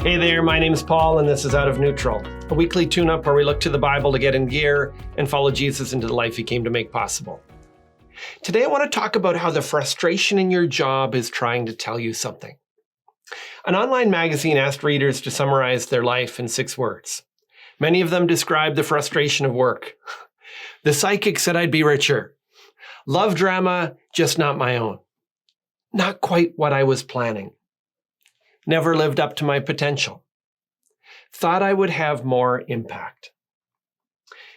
Hey there, my name's Paul, and this is Out of Neutral, a weekly tune-up where we look to the Bible to get in gear and follow Jesus into the life he came to make possible. Today I want to talk about how the frustration in your job is trying to tell you something. An online magazine asked readers to summarize their life in 6 words. Many of them described the frustration of work. The psychic said I'd be richer. Love drama, just not my own. Not quite what I was planning. Never lived up to my potential. Thought I would have more impact.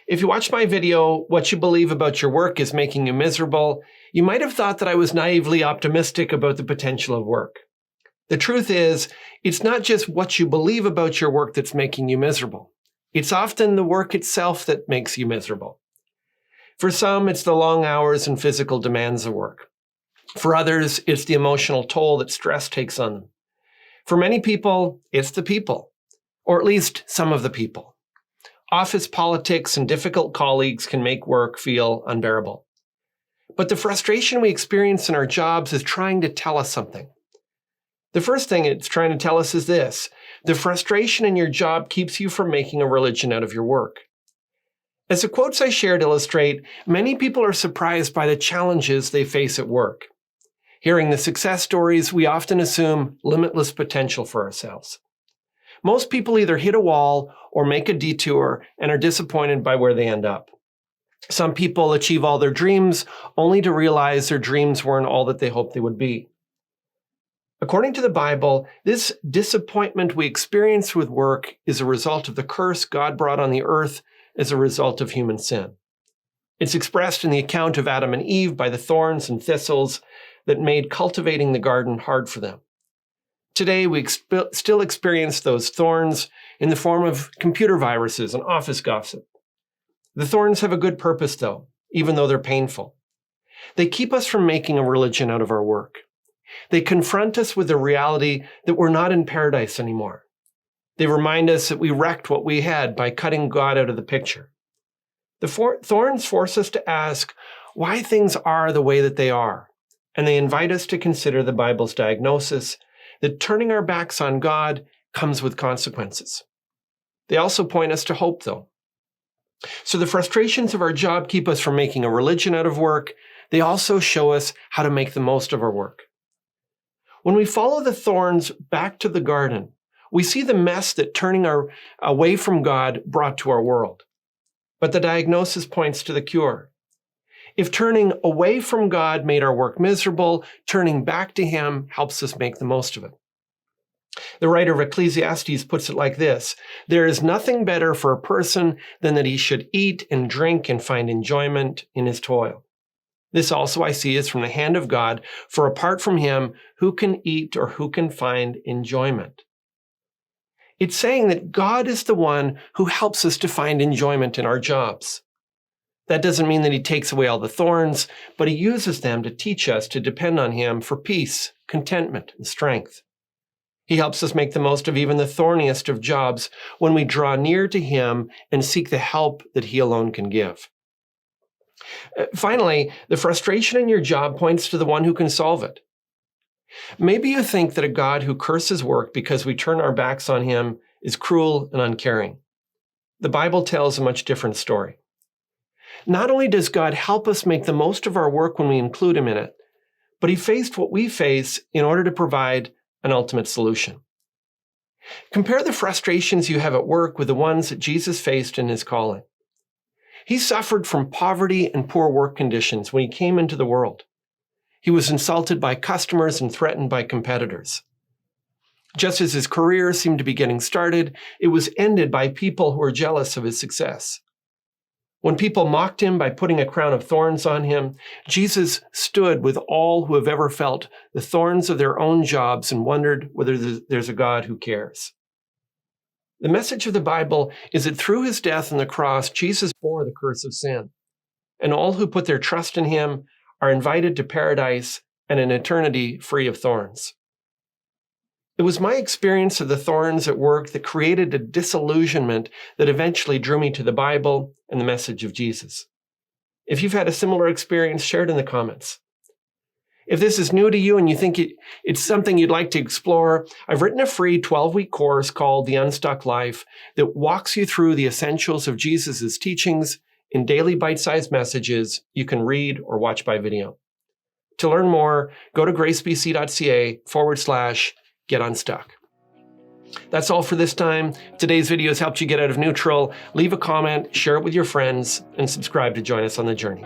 If you watched my video, What You Believe About Your Work is Making You Miserable, you might have thought that I was naively optimistic about the potential of work. The truth is, it's not just what you believe about your work that's making you miserable. It's often the work itself that makes you miserable. For some, it's the long hours and physical demands of work. For others, it's the emotional toll that stress takes on them. For many people, it's the people, or at least some of the people. Office politics and difficult colleagues can make work feel unbearable. But the frustration we experience in our jobs is trying to tell us something. The first thing it's trying to tell us is this: the frustration in your job keeps you from making a religion out of your work. As the quotes I shared illustrate, many people are surprised by the challenges they face at work. Hearing the success stories, we often assume limitless potential for ourselves. Most people either hit a wall or make a detour and are disappointed by where they end up. Some people achieve all their dreams only to realize their dreams weren't all that they hoped they would be. According to the Bible, this disappointment we experience with work is a result of the curse God brought on the earth as a result of human sin. It's expressed in the account of Adam and Eve by the thorns and thistles that made cultivating the garden hard for them. Today, we still experience those thorns in the form of computer viruses and office gossip. The thorns have a good purpose, though, even though they're painful. They keep us from making a religion out of our work. They confront us with the reality that we're not in paradise anymore. They remind us that we wrecked what we had by cutting God out of the picture. The thorns force us to ask why things are the way that they are, and they invite us to consider the Bible's diagnosis that turning our backs on God comes with consequences. They also point us to hope, though. So the frustrations of our job keep us from making a religion out of work. They also show us how to make the most of our work. When we follow the thorns back to the garden, we see the mess that turning away from God brought to our world. But the diagnosis points to the cure. If turning away from God made our work miserable, turning back to Him helps us make the most of it. The writer of Ecclesiastes puts it like this: there is nothing better for a person than that he should eat and drink and find enjoyment in his toil. This also I see is from the hand of God, for apart from Him, who can eat or who can find enjoyment? It's saying that God is the one who helps us to find enjoyment in our jobs. That doesn't mean that He takes away all the thorns, but He uses them to teach us to depend on Him for peace, contentment, and strength. He helps us make the most of even the thorniest of jobs when we draw near to Him and seek the help that He alone can give. Finally, the frustration in your job points to the one who can solve it. Maybe you think that a God who curses work because we turn our backs on Him is cruel and uncaring. The Bible tells a much different story. Not only does God help us make the most of our work when we include Him in it, but He faced what we face in order to provide an ultimate solution. Compare the frustrations you have at work with the ones that Jesus faced in His calling. He suffered from poverty and poor work conditions when He came into the world. He was insulted by customers and threatened by competitors. Just as His career seemed to be getting started, it was ended by people who were jealous of His success. When people mocked Him by putting a crown of thorns on Him, Jesus stood with all who have ever felt the thorns of their own jobs and wondered whether there's a God who cares. The message of the Bible is that through His death on the cross, Jesus bore the curse of sin, and all who put their trust in Him are invited to paradise and an eternity free of thorns. It was my experience of the thorns at work that created a disillusionment that eventually drew me to the Bible and the message of Jesus. If you've had a similar experience, share it in the comments. If this is new to you and you think it's something you'd like to explore, I've written a free 12-week course called The Unstuck Life that walks you through the essentials of Jesus' teachings in daily bite-sized messages you can read or watch by video. To learn more, go to gracebc.ca/getunstuck. That's all for this time. Today's video has helped you get out of neutral. Leave a comment, share it with your friends, and subscribe to join us on the journey.